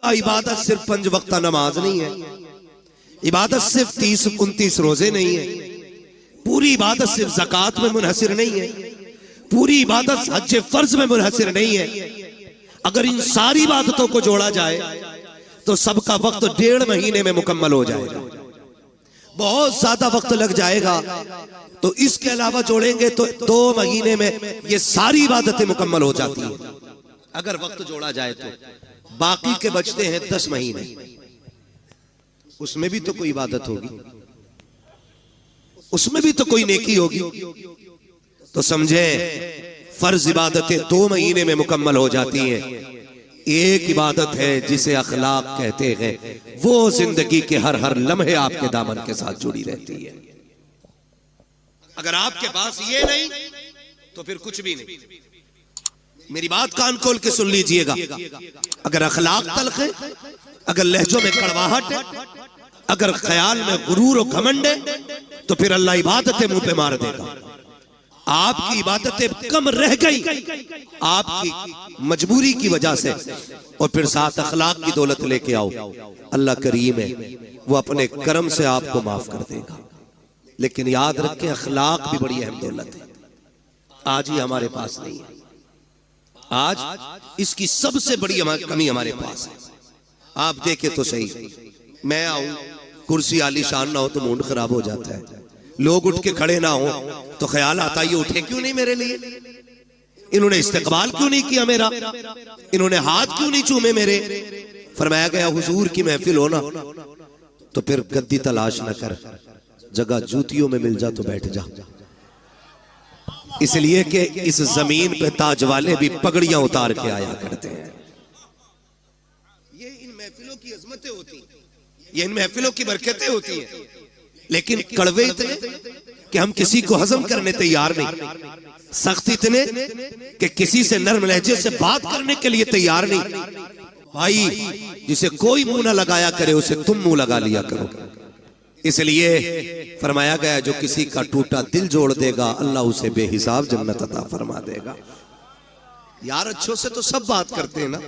इबादत सिर्फ 5 वक्ता नमाज नहीं है, इबादत सिर्फ 30-29 रोजे नहीं है, पूरी इबादत सिर्फ ज़कात में मुनहसिर नहीं है, पूरी इबादत हज फर्ज में मुनहसिर नहीं है। अगर इन सारी इबादतों को जोड़ा जाए तो सबका वक्त 1.5 महीने में मुकम्मल हो जाएगा, बहुत ज्यादा वक्त लग जाएगा। तो इसके अलावा जोड़ेंगे तो 2 महीने में ये सारी इबादतें मुकम्मल हो जाती हैं अगर वक्त जोड़ा जाए तो। बाकी के बचते हैं 10 महीने, उसमें भी तो कोई इबादत होगी, उसमें भी तो कोई नेकी होगी। तो समझे फर्ज इबादतें 2 महीने में मुकम्मल हो जाती हैं। एक इबादत है जिसे अखलाक कहते हैं, वो जिंदगी के हर लम्हे आपके दामन के साथ जुड़ी रहती है। अगर आपके पास ये नहीं तो फिर कुछ भी नहीं। मेरी बात कान खोल के सुन लीजिएगा। अगर अखलाक तल्ख है, अगर लहजों में कड़वाहट है, अगर ख्याल में गुरूर और घमंड है, तो फिर अल्लाह इबादतें मुंह पे मार देगा। आपकी इबादतें कम रह गई आपकी मजबूरी की वजह से, और फिर साथ अखलाक की दौलत लेके आओ, अल्लाह करीम है, वो अपने करम से आपको माफ कर देगा। लेकिन याद रखें, अखलाक भी बड़ी अहम दौलत है, आज ही हमारे पास नहीं है। आज इसकी सबसे बड़ी कमी हमारे पास है। आप देखें तो सही, मैं आऊं, कुर्सी आलीशान ना हो तो मूड खराब हो जाता है, लोग उठ के खड़े ना हो तो ख्याल आता ये उठे क्यों नहीं मेरे लिए, इन्होंने इस्तकबाल क्यों नहीं किया मेरा, इन्होंने हाथ क्यों नहीं चूमे मेरे। फरमाया गया हुजूर की महफिल हो ना तो फिर गद्दी तलाश न कर, जगह जूतियों में मिल जा तो बैठ जा। इसलिए कि इस जमीन पे ताज वाले भी पगड़ियां उतार के आया करते हैं। ये इन महफिलों की अजमतें होती हैं, ये इन महफिलों की बरकतें होती हैं। लेकिन कड़वे इतने कि हम किसी को हजम करने तैयार नहीं, सख्त इतने कि किसी से नर्म लहजे से बात करने के लिए तैयार नहीं। भाई जिसे कोई मुंह ना लगाया करे उसे तुम मुंह लगा लिया करो। इसलिए फरमाया गया जो किसी का टूटा दिल जोड़ देगा अल्लाह उसे बेहिसाब जन्नत अता फरमा देगा। यार अच्छों से तो सब बात करते हैं ना,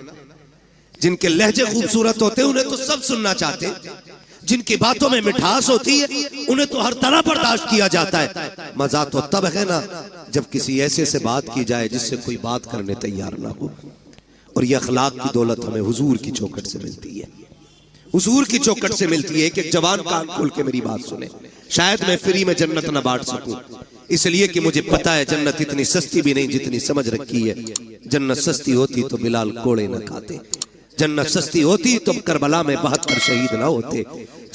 जिनके लहजे खूबसूरत होते हैं उन्हें तो सब सुनना चाहते हैं, जिनकी बातों में मिठास होती है उन्हें तो हर तरह बर्दाश्त किया जाता है। मजा तो तब है ना जब किसी ऐसे से बात की जाए जिससे कोई बात करने तैयार ना हो। और ये अखलाक की दौलत हमें हुजूर की चौखट से मिलती है, हुजूर की चौखट से मिलती है। कि जवान कान खोल के मेरी बात सुने। शायद मैं फ्री में जन्नत ना बांट सकूं, इसलिए कि मुझे पता है जन्नत इतनी सस्ती भी नहीं जितनी समझ रखी है। जन्नत सस्ती होती तो बिलाल कोड़े न खाते, जन्नत सस्ती होती तो करबला में 72 शहीद ना होते,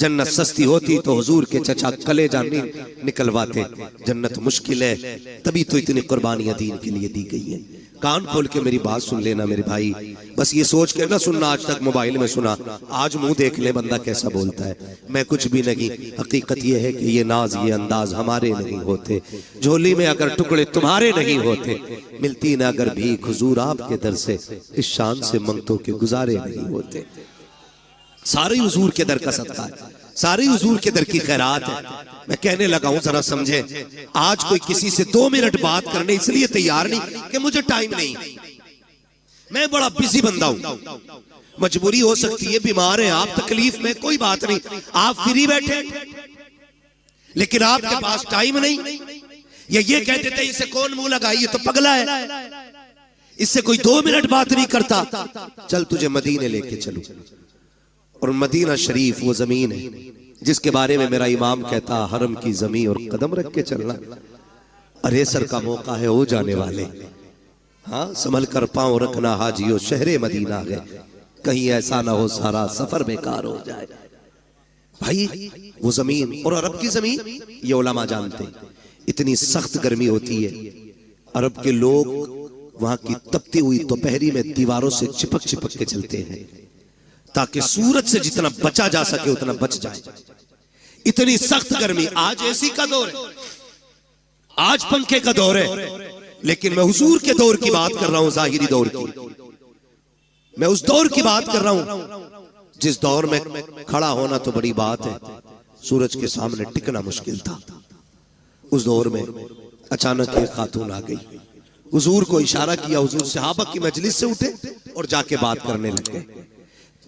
जन्नत सस्ती होती तो हुजूर के चचा कलेजा निकलवाते। जन्नत मुश्किल है तभी तो इतनी कुर्बानियां दीन के लिए दी गई हैं। कान खोल के मेरी बात सुन लेना मेरे भाई, बस ये सोच के ना सुनना आज तक मोबाइल में सुना, आज मुंह देख ले बंदा कैसा बोलता है। मैं कुछ भी नहीं, हकीकत ये है कि ये नाज ये अंदाज हमारे नहीं होते, झोली में अगर टुकड़े तुम्हारे नहीं होते, मिलती ना अगर भीख हुजूर आपके दर से, इस शान से मंगतों के गुजारे नहीं होते। सारे हुजूर के दर का सदका है, सारी हुजूर के दर की खैरात है। मैं कहने लगा हूं जरा समझे, आज कोई किसी से 2 मिनट बात करने इसलिए तैयार नहीं कि मुझे टाइम नहीं, मैं बड़ा बिजी बंदा हूं, मजबूरी हो सकती है, बीमार है आप, तकलीफ में, कोई बात नहीं, आप फ्री बैठे लेकिन आपके पास टाइम नहीं। ये कहते थे इसे कौन मुंह लगाए, ये तो पगला है, इससे कोई 2 मिनट बात नहीं करता। चल तुझे मदीने लेके चलूं, और मदीना शरीफ वो जमीन है जिसके बारे में मेरा इमाम कहता हरम की जमीन और कदम रख के चलना। अरे सर का मौका है हो जाने वाले, हाँ संभल कर पांव रखना हाजियो शहरे मदीना गए, कहीं ऐसा ना हो सारा सफर बेकार हो जाए। भाई वो जमीन और अरब की जमीन, ये उलमा जानते हैं, इतनी सख्त गर्मी होती है, अरब के लोग वहां की तपती हुई दोपहरी में दीवारों से चिपक चिपक के चलते हैं ताकि सूरज से जितना बचा जा सके उतना बच जाए। इतनी सख्त गर्मी, आज एसी का दौर है, आज पंखे का दौर है, लेकिन मैं हुजूर के दौर की बात कर रहा हूं, जाहिरी दौर की। मैं उस दौर की बात कर रहा हूं जिस दौर में खड़ा होना तो बड़ी बात है, सूरज के सामने टिकना मुश्किल था। उस दौर में अचानक एक खातून आ गई, हुजूर को इशारा किया, हुजूर सहाबा की मजलिस से उठे और जाके बात करने लगे।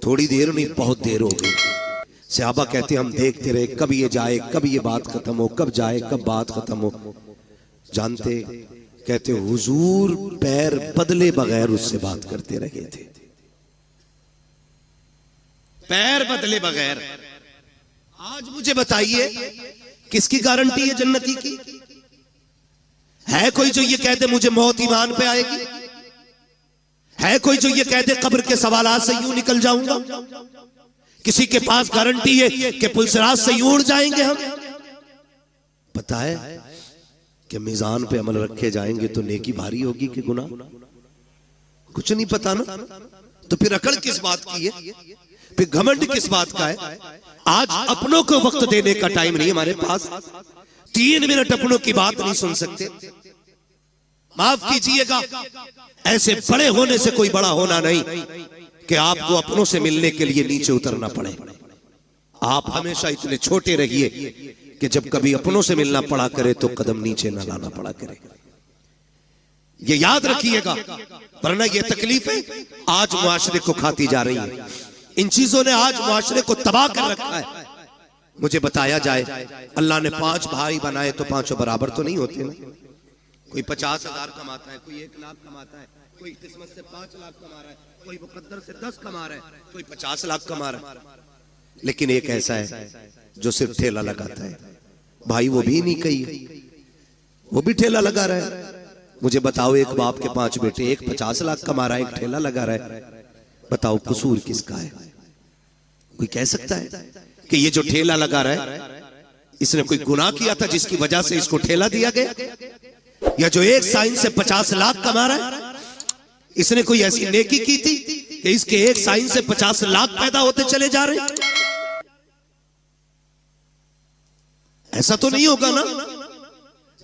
थोड़ी देर नहीं, बहुत देर हो गई। सहाबा कहते हम देखते रहे कब ये जाए, कब ये बात खत्म हो, कब जाए, कब बात खत्म हो। जानते, कहते हुजूर पैर बदले बगैर उससे बात करते रहे थे, पैर बदले बगैर। आज मुझे बताइए किसकी गारंटी है जन्नती की? है कोई जो ये कहते मुझे मौत ईमान पे आएगी? है कोई जो ये कहते कब्र के सवालात से यूं निकल जाऊंगा? किसी के पास गारंटी है कि पुलसराज से यूं उड़ जाएंगे हम? पता है कि मीजान पे अमल रखे जाएंगे तो नेकी भारी होगी कि गुनाह? कुछ नहीं पता ना। तो फिर अकड़ किस बात की है, फिर घमंड किस बात का है? आज अपनों को वक्त देने का टाइम नहीं हमारे पास। 3 मिनट अपनों की बात नहीं सुन सकते। माफ कीजिएगा, ऐसे बड़े होने से कोई बड़ा होना नहीं कि आपको अपनों से मिलने के लिए नीचे उतरना पड़े। आप हमेशा इतने छोटे रहिए कि जब कभी अपनों से मिलना पड़ा करे तो कदम नीचे न लाना पड़ा करे। ये याद रखिएगा, वरना ये तकलीफें आज मुआशरे को खाती जा रही है। इन चीजों ने आज मुआशरे को तबाह कर रखा है। मुझे बताया जाए, अल्लाह ने 5 भाई बनाए तो 5 बराबर तो नहीं होते ना। कोई 50,000 कमाता है, कोई 1 लाख कमाता है, कोई किस्मत से 5 लाख कमा रहा है, कोई मुकद्दर से 10 कमा रहा है, कोई 50 लाख कमा रहा है। लेकिन एक ऐसा है जो सिर्फ ठेला लगाता है। भाई वो भी नहीं कही, वो भी ठेला लगा रहा है। मुझे बताओ, एक बाप के 5 बेटे, एक 50 लाख कमा रहा है, एक ठेला लगा रहा है। बताओ कसूर किसका है? कोई कह सकता है कि ये जो ठेला लगा रहा है इसने कोई गुनाह किया था जिसकी वजह से इसको ठेला दिया गया? या जो एक साइन से 50 लाख कमा रहा है इसने कोई ऐसी नेकी की थी कि इसके एक साइन से 50 लाख पैदा होते चले जा रहे? ऐसा तो नहीं होगा ना।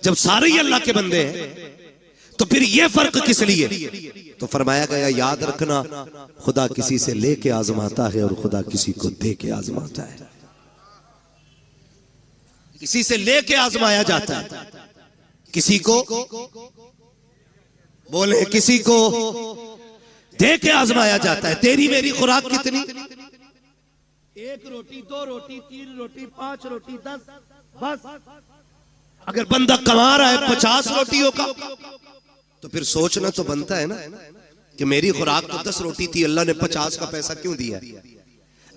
जब सारे ही अल्लाह के बंदे हैं तो फिर ये फर्क किस लिए? तो फरमाया गया, याद रखना, खुदा किसी से लेके आजमाता है और खुदा किसी को दे के आजमाता है। किसी से लेके आजमाया जाता है, किसी को बोले, किसी को दे के आजमाया जाता है। तेरी मेरी खुराक कितनी? 1 रोटी, 2 रोटी, 3 रोटी, 5 रोटी, 10, बस। अगर बंदा कमा रहा है 50 रोटियों का तो फिर सोचना तो बनता है ना कि मेरी खुराक तो 10 रोटी थी, अल्लाह ने 50 का पैसा क्यों दिया?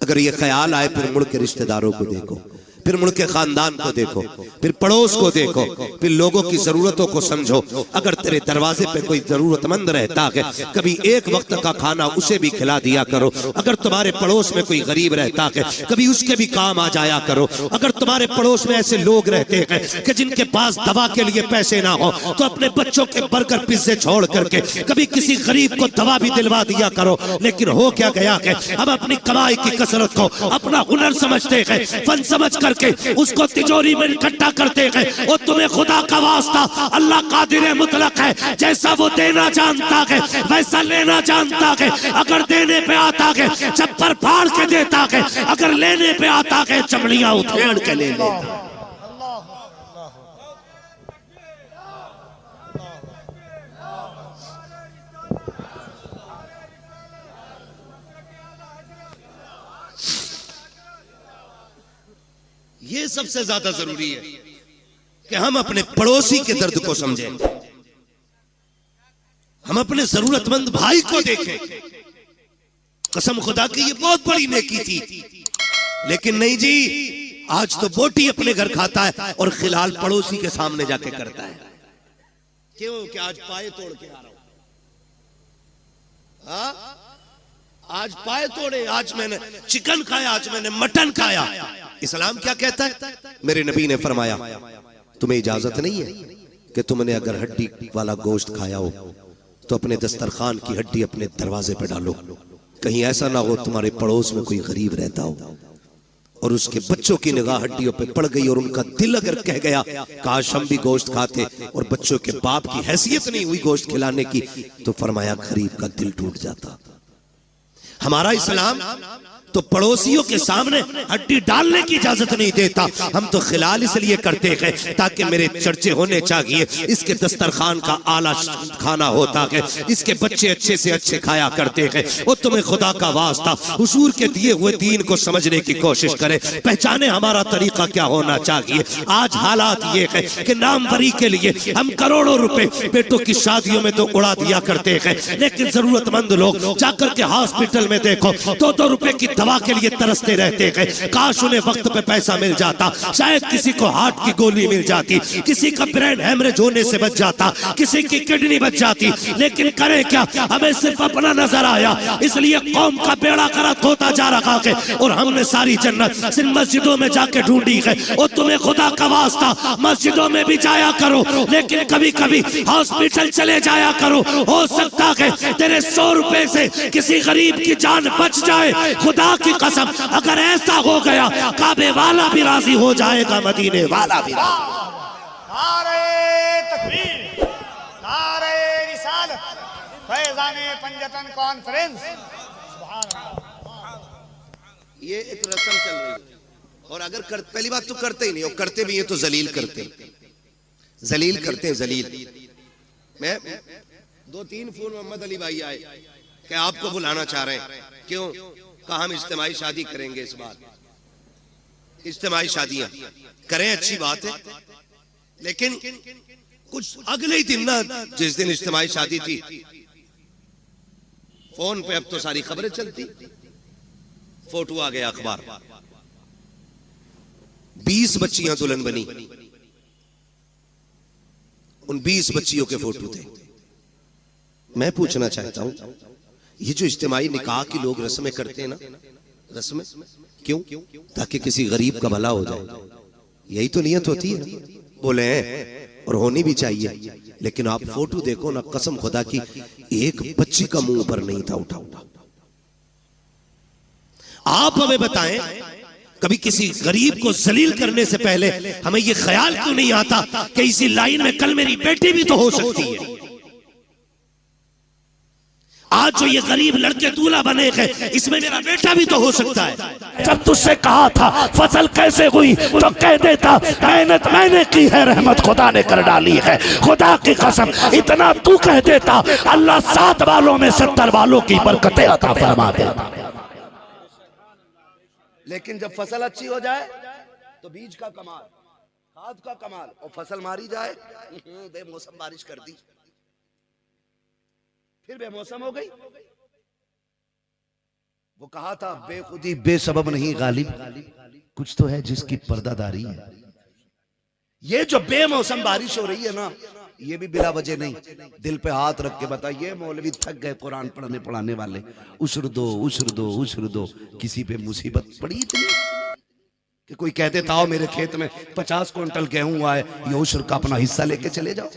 अगर ये ख्याल आए, फिर मुड़ के रिश्तेदारों को देखो, फिर मुड़ के खानदान को देखो, फिर पड़ोस को देखो, फिर लोगों की जरूरतों को समझो। अगर तेरे दरवाजे पे कोई जरूरतमंद रहता है, कभी एक वक्त का खाना उसे भी खिला दिया करो। अगर तुम्हारे पड़ोस में कोई गरीब रहता है, कभी उसके भी काम आ जाया करो। अगर तुम्हारे पड़ोस में ऐसे लोग रहते हैं कि जिनके पास दवा के लिए पैसे ना हो, तो अपने बच्चों के बर्गर पिज्जे छोड़ करके कभी किसी गरीब को दवा भी दिलवा दिया करो। लेकिन हो क्या गया है, हम अपनी कमाई की कसरत को अपना हुनर समझते हैं, फन समझ करके उसको तिजोरी में इकट्ठा करते हैं। और तुम्हें खुदा का वास्ता, अल्लाह कादिर मुतलक है, जैसा वो देना जानता है वैसा लेना जानता है। अगर देने पे आता है चप्पर फाड़ के देता है, अगर लेने पे आता है चमड़ियां उधेड़ के ले लेता। ये सबसे ज्यादा जरूरी है कि हम अपने पड़ोसी के दर्द को समझें, हम अपने जरूरतमंद भाई को देखें। कसम खुदा की ये बहुत बड़ी नेकी थी, लेकिन नहीं जी, आज तो बोटी अपने घर खाता है और खिलाल पड़ोसी के सामने जाके करता है। क्यों? कि आज पाए तोड़ के आ रहा हूं, आज पाए तोड़े, आज मैंने चिकन खाया, आज मैंने मटन खाया। इस्लाम क्या कहता है? मेरे नबी ने फरमाया, तुम्हें इजाजत नहीं है कि तुमने अगर हड्डी वाला गोश्त खाया हो तो अपने दस्तरखान की हड्डी अपने दरवाजे पे डालो। कहीं ऐसा ना हो तुम्हारे पड़ोस में कोई गरीब रहता हो और उसके बच्चों की निगाह हड्डियों पे पड़ गई और उनका दिल अगर कह गया काश हम भी गोश्त खाते, और बच्चों के बाप की हैसियत नहीं हुई गोश्त खिलाने की, तो फरमाया गरीब का दिल टूट जाता। हमारा इस्लाम तो पड़ोसियों के सामने हड्डी डालने की इजाजत नहीं देता। हम तो खिलाल इसलिए करते हैं ताकि मेरे चर्चे होने चाहिए, इसके दस्तरखान का आला खाना होता है, इसके बच्चे अच्छे से अच्छे खाया करते हैं। वो तुम्हें खुदा का वास्ता हुजूर के दिए हुए दीन को समझने की कोशिश करे, पहचाने हमारा तरीका क्या होना चाहिए। आज हालात ये है कि नामवरी के लिए हम करोड़ों रुपए बेटों की शादियों में तो उड़ा दिया करते हैं, लेकिन जरूरतमंद लोग जाकर के हॉस्पिटल में देखो 2-2 रुपए की दवा के लिए तरसते रहते हैं। काश उन्हें वक्त पे पैसा मिल जाता, शायद किसी को हार्ट की गोली मिल जाती, किसी का ब्रेन हेमरेज होने से बच जाता, किसी की किडनी बच जाती, लेकिन करें क्या, हमें सिर्फ अपना नजर आया, इसलिए कौम का बेड़ा गर्क होता जा रहा है। और हमने सारी जन्नत सिर्फ मस्जिदों में जाके ढूंढी है। और तुम्हें खुदा का वास्ता मस्जिदों में भी जाया करो, लेकिन कभी कभी हॉस्पिटल चले जाया करो। हो सकता है तेरे 100 रुपए से किसी गरीब की जान बच जाए। खुदा की कसम, अगर ऐसा हो गया काबे वाला भी राजी हो जाएगा, मदीने वाला भी। नारे तकबीर, नारे रिसालत, फैज़ाने पंजतन कॉन्फ्रेंस। सुभान अल्लाह। ये एक रस्म चल रही है, और अगर पहली बात तो करते ही नहीं, और करते भी हैं तो जलील करते हैं, जलील। मैं 2-3 फोन मोहम्मद अली भाई आए कि आपको बुलाना चाह रहे हैं। क्यों? कहा हम इज्तिमाई शादी करेंगे इस बार। इज्तिमाई शादियां करें, अच्छी बात है, लेकिन कुछ अगले ही दिन ना, जिस दिन इज्तिमाई शादी थी, फोन पे अब तो सारी खबरें चलती, फोटो आ गया अखबार, 20 बच्चियां दुल्हन बनी, उन 20 बच्चियों के फोटो थे। मैं पूछना चाहता हूं, ये जो इज्तिमाई निकाह की लोग रस्में करते हैं ना, रस्में क्यों? ताकि किसी गरीब का भला हो जाए, यही तो नियत होती है। बोले हैं, और होनी भी चाहिए, लेकिन आप फोटो देखो ना, कसम खुदा की एक बच्ची का मुंह पर नहीं था उठा। आप हमें बताएं, कभी किसी गरीब को जलील करने से पहले हमें यह ख्याल क्यों नहीं आता कि इसी लाइन में कल मेरी बेटी भी तो हो सकती है। आज जो ये गरीब लड़के दूल्हा बने हैं, इसमें मेरा बेटा भी तो हो सकता है। जब तुझसे कहा था फसल कैसे हुई, तो कह देता मेहनत मैंने की है, रहमत खुदा ने कर डाली है। खुदा की कसम, इतना तू कह देता, अल्लाह 7 बालों में 70 बालों की बरकतें अता फरमा देता। लेकिन जब फसल अच्छी हो जाए तो बीज का कमाल, खाद का कमाल, और फसल मारी जाए, बेमौसम बारिश कर दी, फिर बेमौसम हो गई। वो कहा था बेखुदी बेसबब नहीं गालिब, कुछ तो है जिसकी पर्दादारी है। ये जो बेमौसम बारिश हो रही है ना, ये भी बिला वजह नहीं। दिल पे हाथ रख के बताइए, मौलवी थक गए कुरान पढ़ाने वाले, उश्र दो, किसी पे मुसीबत पड़ी इतनी कि कोई कह देता हो मेरे खेत में 50 क्विंटल गेहूं हुआ है, ये उश्र का अपना हिस्सा लेके चले जाओ।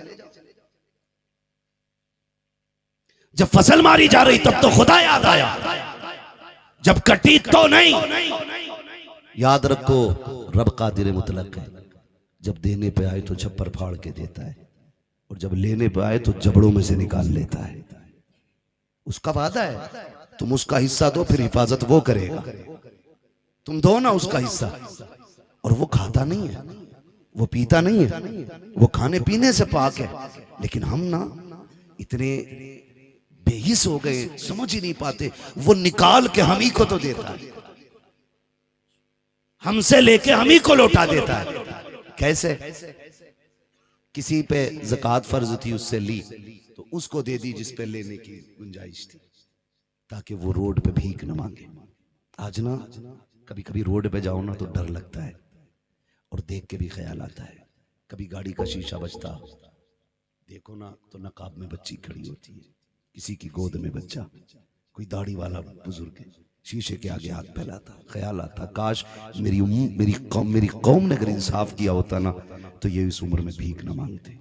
जब फसल मारी जा रही तब तो खुदा याद आया, जब कटी तो नहीं। याद रखो, रब कादिर मुतलक है, जब देने पे आए तो छप्पर फाड़ के देता है, और जब लेने पे आए तो जबड़ों में से निकाल लेता है। उसका वादा है, तुम उसका हिस्सा दो, फिर हिफाजत वो करेगा। तुम दो ना उसका हिस्सा, और वो खाता नहीं है, वो पीता नहीं है, वो खाने पीने से पाक है। लेकिन हम ना इतने बेहिस हो गए, समझ ही नहीं पाते, वो निकाल के हम ही को तो देता है, हमसे लेके हम ही को लौटा देता है। कैसे? किसी पे ज़कात फर्ज थी, उससे ली तो उसको दे दी जिस पे लेने की गुंजाइश थी, ताकि वो रोड पे भीख न मांगे। आज ना कभी कभी रोड पे जाओ ना तो डर लगता है, और देख के भी ख्याल आता है। कभी गाड़ी का शीशा बजता देखो ना तो नकाब में बच्ची खड़ी होती है, किसी की गोद में बच्चा, कोई दाढ़ी वाला बुजुर्ग शीशे के आगे हाथ फैलाता। ख्याल आता, काश मेरी कौम ने अगर इंसाफ किया होता ना तो ये इस उम्र में भीख न मांगते।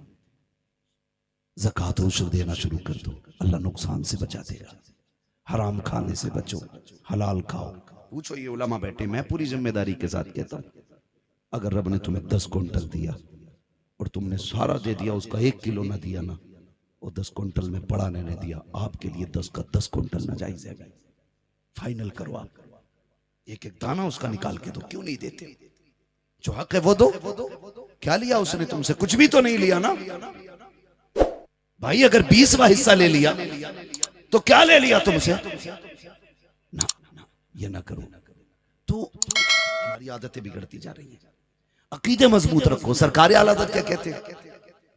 ज़कात उश्र देना शुरू कर दो, अल्लाह नुकसान से बचा देगा। हराम खाने से बचो, हलाल खाओ। पूछो, ये उलमा बैठे, मैं पूरी जिम्मेदारी के साथ कहता हूं, अगर रब ने तुम्हें 10 क्विंटल दिया और तुमने सारा दे दिया, उसका 1 किलो ना दिया ना, वो 10 क्विंटल में पढ़ाने ने दिया, आपके लिए 10 का 10 क्विंटल नाजायज है। फाइनल करो आप, एक एक दाना उसका निकाल के दो, क्यों नहीं देते? जो हक है वो दो। क्या लिया उसने तुमसे? कुछ भी तो नहीं लिया ना भाई। अगर 20वां हिस्सा ले लिया तो क्या ले लिया तुमसे? ना, ये ना करो। तो हमारी आदतें बिगड़ती जा रही हैं। अकीदे मजबूत रखो। सरकार आला हज़रत क्या कहते हैं?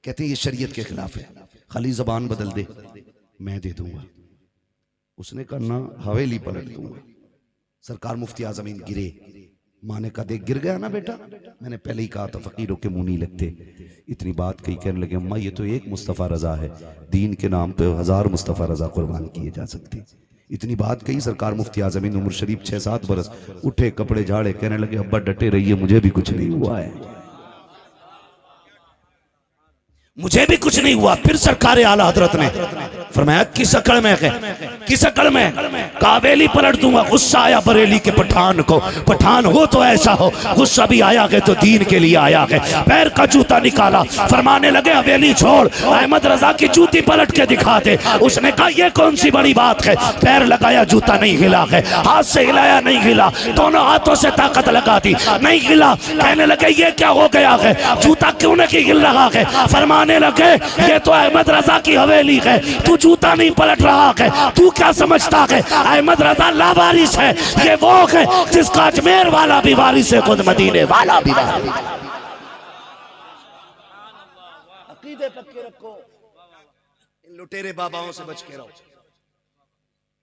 कहते हैं ये शरीयत के खिलाफ है, खाली जबान बदल दे मैं दे दूंगा। उसने कहा ना, हवेली पलट दूंगा। सरकार मुफ्ती आज़मीन गिरे, माँ ने कहा देख गिर गया ना बेटा, मैंने पहले ही कहा था फकीरों के मुंह नहीं लगते। इतनी बात कही, कहने लगे अम्मा ये तो एक मुस्तफ़ा रजा है, दीन के नाम पे 1000 मुस्तफ़ा रजा कुर्बान किए जा सकते। इतनी बात कही, सरकार मुफ्ती आज़मीन उम्र शरीफ 6-7 बरस, उठे कपड़े झाड़े, कहने लगे अब्बा डटे रहिए, मुझे भी कुछ नहीं हुआ है, मुझे भी कुछ नहीं हुआ। फिर सरकार आला हजरत ने फरमाया किस अकड़ में है, किस अकड़ में? कावेली पलट दूंगा। गुस्सा आया बरेली के पठान को, पठान हो तो ऐसा हो, गुस्सा भी आया है तो दीन के लिए आया है। पैर का जूता निकाला, फरमाने लगे हवेली छोड़, अहमद रजा की जूती पलट के दिखा दे। उसने कहा ये कौन सी बड़ी बात है? पैर लगाया, जूता नहीं हिला है, हाथ से हिलाया नहीं हिला, दोनों हाथों से ताकत लगा दी, नहीं हिला। कहने लगे ये क्या हो गया है, जूता क्यों नहीं हिल रहा है? फरमाने लगे ये तो अहमद रजा की हवेली है, तू जूता नहीं पलट रहा है, तू क्या समझता है अहमद रजा लावारिस है? ये वो है जिसका अजमेर वाला भी वारिस है, खुद मदीने वाला भी वारिस है। अकीदे पक्के रखो। इन लुटेरे बाबाओं से बच के रहो,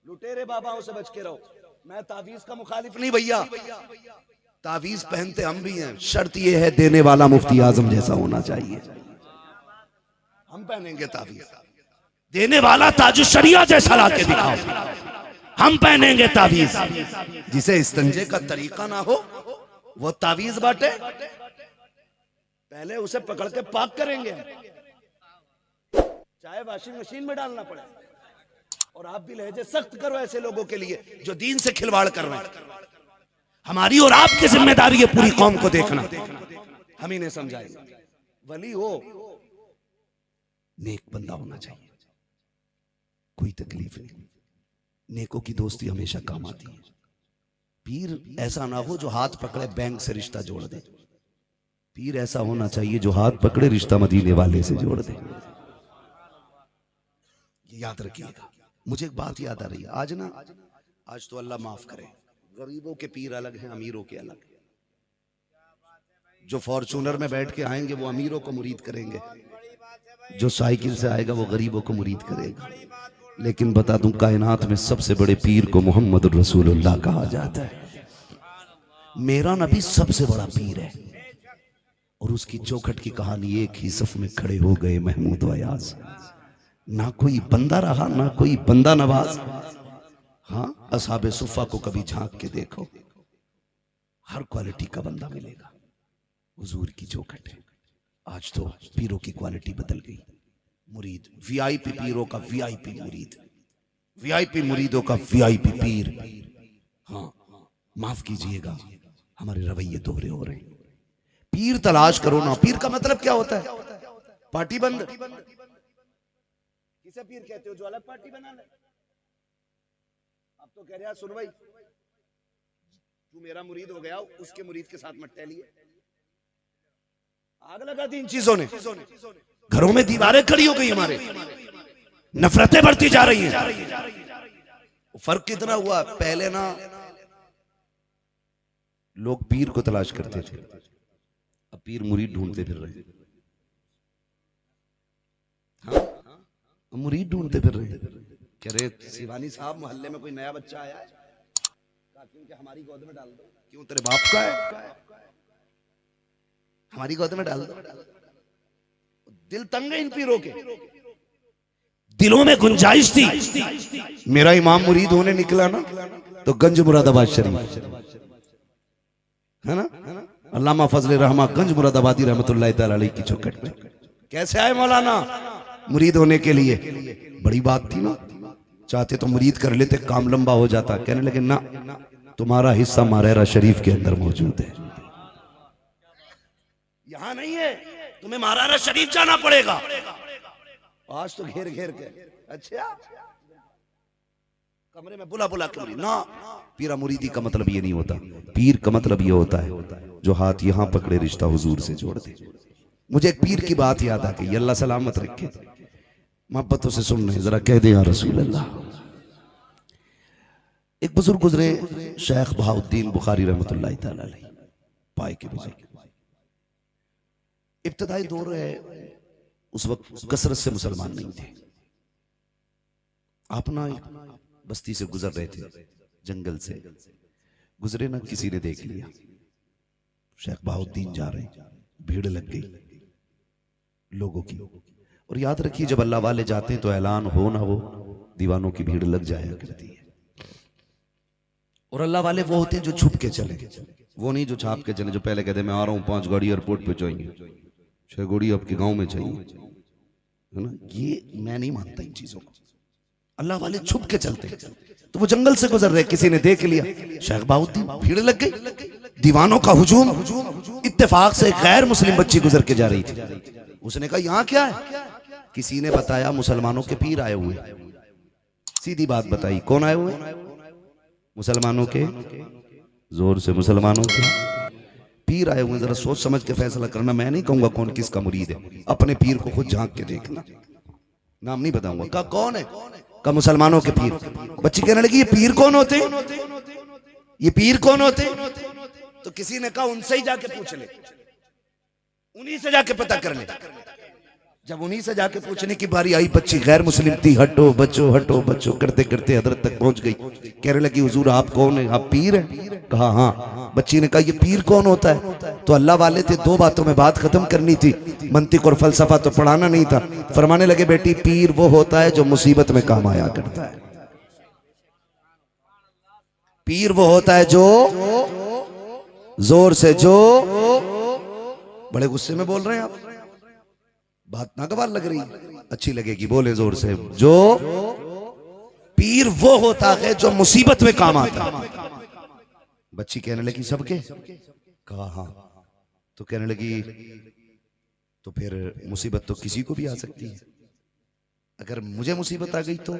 लुटेरे बाबाओं से बच के रहो। मैं तावीज का मुखालिफ नहीं भैया, तावीज पहनते हम भी हैं, शर्त यह है देने वाला मुफ्ती आजम जैसा होना चाहिए। हम पहनेंगे तावीज, देने वाला ताजुश शरिया जैसा लाके दिखाओ, हम पहनेंगे तावीज। जिसे इस्तंजे का तरीका ना हो वो तावीज बांटे, पहले उसे पकड़ के पाक करेंगे, चाहे वॉशिंग मशीन में डालना पड़े। और आप भी लहजे सख्त करो ऐसे लोगों के लिए जो दीन से खिलवाड़ कर रहे हैं। हमारी और आपकी जिम्मेदारी है पूरी कौम को देखना। हम ही नहीं समझाएंगे। वली हो, नेक बंदा होना चाहिए, कोई तकलीफ नहीं। नेकों की दोस्ती हमेशा काम आती है। पीर ऐसा ना हो जो हाथ पकड़े बैंक से रिश्ता जोड़ दे। पीर ऐसा होना चाहिए जो हाथ पकड़े रिश्ता मदीने वाले से जोड़ दे। ये याद रखिएगा। मुझे एक बात याद आ रही है आज ना, आज तो अल्लाह माफ करे, गरीबों के पीर अलग हैं, अमीरों के अलग। जो फॉर्चूनर में बैठ के आएंगे वो अमीरों को मुरीद करेंगे, जो साइकिल से आएगा वो गरीबों को मुरीद करेगा। लेकिन बता दूं कायनात में सबसे बड़े पीर को मोहम्मद रसूलुल्लाह कहा जाता है। मेरा नबी सबसे बड़ा पीर है। और उसकी चौखट की कहानी, एक ही सफ में खड़े हो गए महमूद अयाज, ना कोई बंदा रहा ना कोई बंदा नवाज। हाँ, असहाबे सुफ़ा को कभी झांक के देखो, हर क्वालिटी का बंदा मिलेगा। हुजूर की चौखट है। आज तो पीरों की क्वालिटी बदल गई। मुरीद, वीआईपी पीरों का वीआईपी मुरीद, वीआईपी मुरीदों का वीआईपी पीर। हाँ, माफ कीजिएगा हमारे रवैये दोहरे हो रहे हैं। पीर तलाश करो ना। पीर का मतलब क्या होता है? पार्टी बंद। किसे पीर कहते हो? जो अलग पार्टी बना ले। अब तो कह रहे सुन भाई, तू मेरा मुरीद हो गया, उसके मुरीद के साथ मत टहलिए। आग लगा दी इन चीजों ने। घरों में दीवारें खड़ी हो गई, हमारे नफरतें बढ़ती जा रही हैं। फर्क कितना हुआ? पहले ना लोग पीर को तलाश करते थे, अब पीर मुरीद ढूंढते फिर रहे। हाँ, मुरीद ढूंढते फिर रहे। कह रहे शिवानी साहब मोहल्ले में कोई नया बच्चा आया है, क्योंकि हमारी गोद में डाल दो। क्यों, तेरे बाप का है? हमारी गोद में डाल दो। दिल तंग है इन पीरों के। दिलों में गुंजाइश थी। मेरा इमाम मुरीद होने निकला ना तो गंज मुरादाबाद शरीफ है ना, अल्लामा फजल रहमा गंज मुरादाबादी रहमतुल्लाह तआला अलैह की चौखट में कैसे आए मौलाना मुरीद होने के लिए? बड़ी बात थी ना। चाहते तो मुरीद कर लेते, काम लंबा हो जाता। कहने लगे ना, तुम्हारा हिस्सा मारेरा शरीफ के अंदर मौजूद है, यहां नहीं है, तुम्हें मारेरा शरीफ जाना पड़ेगा। आज तो घेर घेर के। अच्छा, कमरे में बुला बुला के मुरीद ना। पीरा मुरीदी का मतलब ये नहीं होता। पीर का मतलब ये होता है जो हाथ यहां पकड़े रिश्ता हुजूर से जोड़ दे। मुझे एक पीर की बात याद आ गई, अल्लाह सलामत रखे, मोहब्बतों से सुन रहे, जरा कह दे या रसूल अल्लाह। एक बुजुर्ग गुजरे, शेख बहाउद्दीन बुखारी रहमतुल्लाह तआला अलैह, पाए के बुजुर्ग। इब्तदाई दौर है, उस वक्त कसरत से मुसलमान नहीं थे। आप ना बस्ती से गुजर रहे थे, जंगल से गुजरे ना, किसी ने देख लिया शेख बहाउद्दीन जा रहे, भीड़ लग गई लोगों की। और याद रखिए जब अल्लाह वाले जाते हैं तो ऐलान हो ना हो, दीवानों की भीड़ लग जाया करती है। और अल्लाह वाले वो होते हैं जो छुप के चले, वो नहीं जो छाप के चले, जो पहले कहते मैं आ रहा हूं, 5 गाड़ी एयरपोर्ट पे चाहिए, 6 गाड़ी आपके गांव में चाहिए, है ना। ये मैं नहीं मानता इन चीजों को। अल्लाह वाले छुप के चलते। तो वो जंगल से गुजर रहे, किसी ने देख लिया शेख बहाउद्दीन, भीड़ लग गई, दीवानों का हुजूम। इत्तेफाक से एक गैर मुस्लिम बच्ची गुजर के जा रही थी। उसने कहा यहां क्या है? किसी ने बताया मुसलमानों के पीर आए हुए। सीधी बात बताई, कौन आए हुए? मुसलमानों के, जोर से, मुसलमानों के पीर आए हुए। जरा सोच समझ के फैसला करना। मैं नहीं कहूंगा कौन किसका मुरीद है, अपने पीर को खुद झांक के देखना। नाम नहीं बताऊंगा। कहा कौन है? कहा मुसलमानों के पीर। बच्ची कहने लगी ये पीर कौन होते? ये पीर कौन होते? तो किसी ने कहा उनसे ही जाके पूछ ले, उन्हीं से जाके पता कर ले। जब उन्हीं से जाके पूछने की बारी आई, बच्ची गैर मुस्लिम थी, हटो बच्चो हटो बच्चो करते करते हजरत तक पहुंच गई। कहने लगी हुजूर आप कौन है? आप पीर हैं? कहा हाँ। बच्ची ने कहा ये पीर कौन होता है? तो अल्लाह वाले थे, 2 बातों में बात खत्म करनी थी, मंतिक और फलसफा तो पढ़ाना नहीं था। फरमाने लगे बेटी पीर वो होता है जो मुसीबत में काम आया करता है। पीर वो होता है जो, जोर से जो, बड़े गुस्से में बोल रहे हैं आप, बात नागवार लग रही, अच्छी लगेगी, बोले जोर से। जो पीर वो होता है जो मुसीबत में काम आता है। बच्ची कहने लगी सबके? कहा हाँ। तो कहने लगी तो फिर मुसीबत तो किसी को भी आ सकती है, अगर मुझे मुसीबत आ गई तो?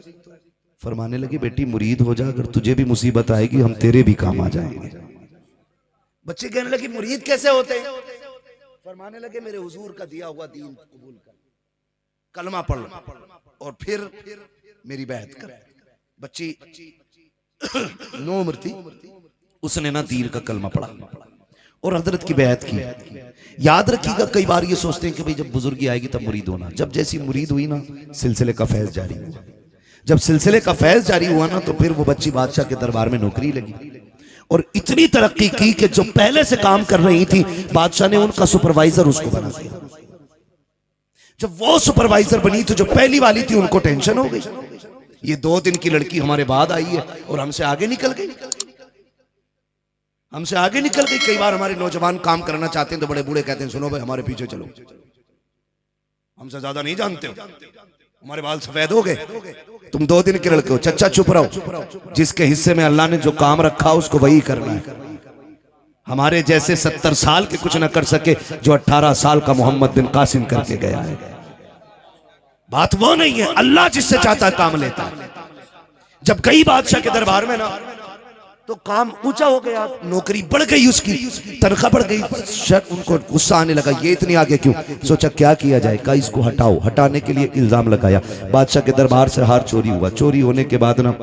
फरमाने लगी बेटी मुरीद हो जा, अगर तुझे भी मुसीबत आएगी हम तेरे भी काम आ जाएंगे। बच्ची कहने लगी मुरीद कैसे होते हैं? फरमाने लगे मेरे हुजूर का दिया हुआ दीन कबूल कर, कलमा पढ़ और फिर मेरी बैत कर। बच्ची 9 उम्र थी, उसने ना दीन का कलमा पढ़ा और हजरत की बैत की। याद रखिएगा कई बार ये सोचते हैं कि भाई जब बुजुर्गी आएगी तब मुरीद होना। जब जैसी मुरीद हुई ना, सिलसिले का फैज जारी हुआ। जब सिलसिले का फैज जारी हुआ ना, तो फिर वो बच्ची बादशाह के दरबार में नौकरी लगी और इतनी तरक्की की कि जो पहले से काम कर रही थी, बादशाह ने उनका सुपरवाइजर उसको बना दिया। जब वो सुपरवाइजर बनी तो जो पहली वाली थी उनको टेंशन हो गई, ये 2 दिन की लड़की हमारे बाद आई है और हमसे आगे निकल गई, हमसे आगे निकल गई। कई बार हमारे नौजवान काम करना चाहते हैं तो बड़े बूढ़े कहते हैं सुनो भाई हमारे पीछे चलो, हमसे ज्यादा नहीं जानते हो, हमारे बाल सफेद हो गए, तुम 2 दिन के लड़के हो, चच्चा चुप रहो, जिसके हिस्से में अल्लाह ने जो काम रखा उसको वही करना है। हमारे जैसे 70 साल के कुछ ना कर सके जो 18 साल का मोहम्मद बिन कासिम करके गया है। बात वो नहीं है, अल्लाह जिससे चाहता काम लेता है। जब गई बादशाह के दरबार में ना, तो काम ऊंचा हो गया, नौकरी बढ़ गई, उसकी तनख्वाह बढ़ गई। उनको गुस्सा आने लगा, ये इतनी आगे क्यों? सोचा क्या किया जाए, कहा इसको हटाओ। हटाने के लिए इल्जाम लगाया, बादशाह के दरबार से हार चोरी हुआ। चोरी होने के बाद ना,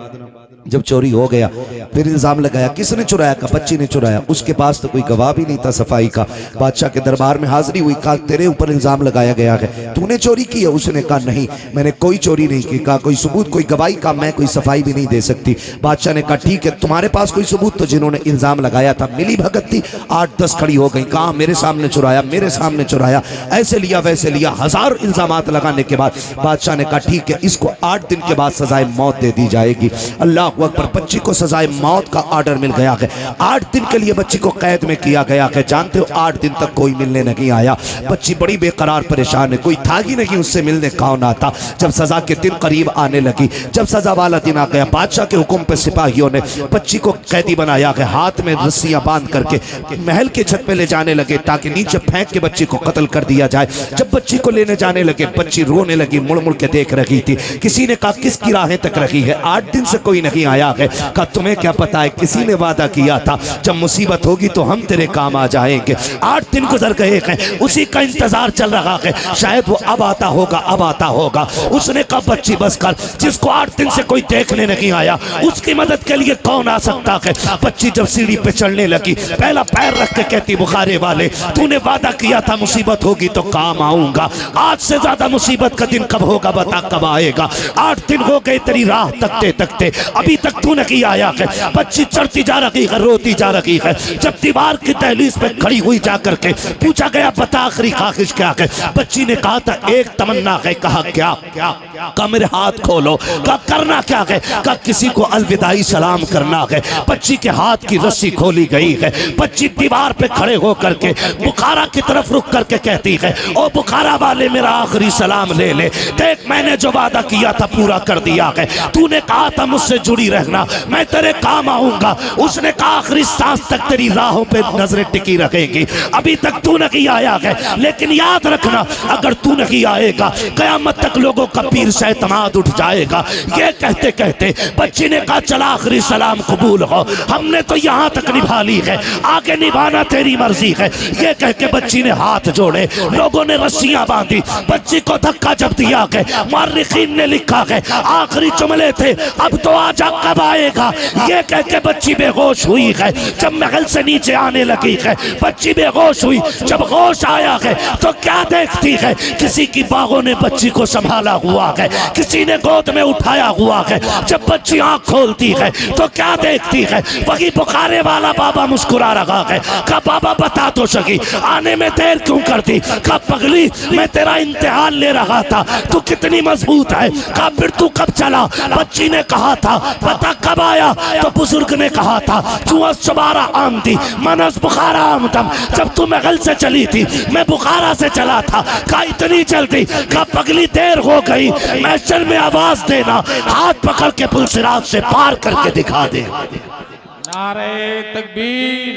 जब चोरी हो गया फिर इल्जाम लगाया, किसने चुराया? का बच्ची ने चुराया। उसके पास तो कोई गवाह भी नहीं था सफाई का। बादशाह के दरबार में हाजिरी हुई, कहा तेरे ऊपर इल्जाम लगाया गया है, तूने चोरी की है? उसने कहा नहीं मैंने कोई चोरी नहीं की। कहा कोई सबूत, कोई गवाही? का मैं कोई सफाई भी नहीं दे सकती। बादशाह ने कहा ठीक है, तुम्हारे पास कोई सबूत? तो जिन्होंने इल्जाम लगाया था मिली भगत थी, 8-10 खड़ी हो गई, कहा मेरे सामने चुराया, मेरे सामने चुराया, ऐसे लिया वैसे लिया, 1000 इल्जाम लगाने के बाद बादशाह ने कहा ठीक है, इसको 8 दिन के बाद सजाए मौत दे दी जाएगी। अल्लाह अकबर, बच्ची को सजाए मौत का ऑर्डर मिल गया है। 8 दिन के लिए बच्ची को कैद में किया गया है। जानते हो 8 दिन तक कोई मिलने नहीं आया। बच्ची बड़ी बेकरार परेशान है, कोई था ही नहीं उससे मिलने कौन आता। जब सजा के दिन करीब आने लगी, जब सजा वाला दिन आ गया, बादशाह के हुक्म पे सिपाहियों ने बच्ची को कैदी बनाया है, हाथ में रस्सियां बांध करके महल के छत पे ले जाने लगे ताकि नीचे फेंक के बच्ची को कत्ल कर दिया जाए। जब बच्ची को लेने जाने लगे, बच्ची रोने लगी, मुड़ मुड़ के देख रही थी। किसी ने कहा किसकी राहें तक रही है, 8 दिन से कोई नहीं नहीं आया है। कहा तुम्हें क्या पता है, किसी ने वादा किया था जब मुसीबत होगी तो हम तेरे काम आ जाएंगे। 8 दिन गुजर गए हैं, उसी का इंतजार चल रहा है, शायद वो अब आता होगा, अब आता होगा। उसने कहा बच्ची बस कर, जिसको 8 दिन से कोई देखने नहीं आया उसकी मदद के लिए कौन आ सकता है। बच्ची जब सीढ़ी पे चढ़ने लगी पहला पैर रख के कहती बुखारे वाले तूने वादा किया था मुसीबत होगी तो काम आऊंगा, आज से ज्यादा मुसीबत का दिन कब होगा बता, कब आएगा। 8 दिन हो गए तेरी राह तकते तकते, अभी तक तू नहीं आया है। बच्ची चढ़ती जा रही है, रोती जा रही है। जब दीवार की दहलीज पे खड़ी हुई जाकर के पूछा गया बता आखिरी ख्वाहिश क्या है। बच्ची ने कहा था एक तमन्ना है। कहा क्या? कहा मेरे हाथ खोलो। कहा करना क्या है? कहा किसी को अलविदाई सलाम करना है। बच्ची के हाथ की रस्सी खोली गई है। बच्ची दीवार पे खड़े होकर के बुखारा की तरफ रुक करके कहती है ओ बुखारा वाले मेरा आखिरी सलाम ले ले, देख मैंने जो वादा किया था पूरा कर दिया है। तूने कहा था मुझसे जुड़ी रहना, मैं तेरे काम आऊंगा। उसने कहा आखिरी सांस तक तेरी राहों पे नजरें टिकी रखेंगी। अभी तक तू नहीं आया है, लेकिन याद रखना अगर तू नहीं आएगा कयामत तक लोगों का पीर से एतमाद उठ जाएगा। ये कहते कहते बच्ची ने कहा चला आखिरी सलाम कबूल हो, हमने तो यहाँ तक निभा ली है, आगे निभाना तेरी मर्जी है। ये कह के बच्ची ने हाथ जोड़े, लोगों ने रस्सियां बांधी, बच्ची को धक्का जब दिया है। मुअर्रिखीन ने लिखा है आखिरी जुमले थे अब तो आजा कब आएगा। ये कह के बच्ची बेहोश हुई है। जब महल से नीचे आने लगी है बच्ची बेहोश हुई। जब होश आया है तो क्या देखती है, किसी की बाहों ने बच्ची को संभाला हुआ है, किसी ने गोद में उठाया हुआ है। जब बच्ची आंख खोलती है तो क्या देखती है, वही बुखारे वाला बाबा मुस्कुरा रहा है। कहा बाबा बता तो सकी आने में देर क्यों करती। कहा पगली मैं तेरा इम्तिहान ले रहा था, तू कितनी मजबूत है। कहा फिर तू कब चला। बच्ची ने कहा था पता कब आया, तो बुजुर्ग ने कहा था तू सुबारा आमदी मनस बुखारा आमदम, जब तू महल से चली थी मैं बुखारा से चला था। कहा इतनी जल्दी। कहा पगली देर हो गई, मैशर में आवाज देना, हाथ पकड़ के पुलसिरात से पार करके दिखा दे। नारे तकबीर,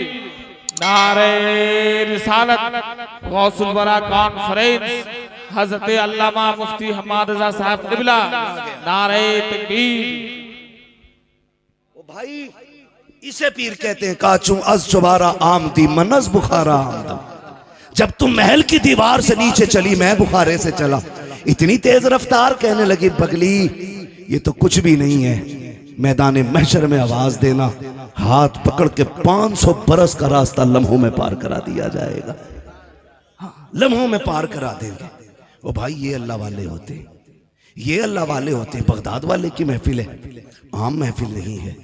नारे रिसालत, गौसुल वरा कॉन्फ्रेंस, हजरत अल्लामा मुफ्ती हम्माद रजा साहब क़िबला, नारे तकबीर। ओ भाई इसे पीर कहते हैं काचू अज चुबारा आमदी मनस बुखारा आमदम। जब तुम महल की दीवार से नीचे चली मैं बुखारे से चला, इतनी तेज रफ्तार। कहने लगी पगली ये तो कुछ भी नहीं है, मैदान महशर में आवाज देना, हाथ पकड़ के 500 बरस का रास्ता लम्हों में पार करा दिया जाएगा, लम्हों में पार करा देंगे। ओ भाई ये अल्लाह वाले होते, ये अल्लाह वाले होते। बगदाद वाले की महफिल है, आम महफिल नहीं है,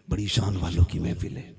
बड़ी शान वालों की महफिल है।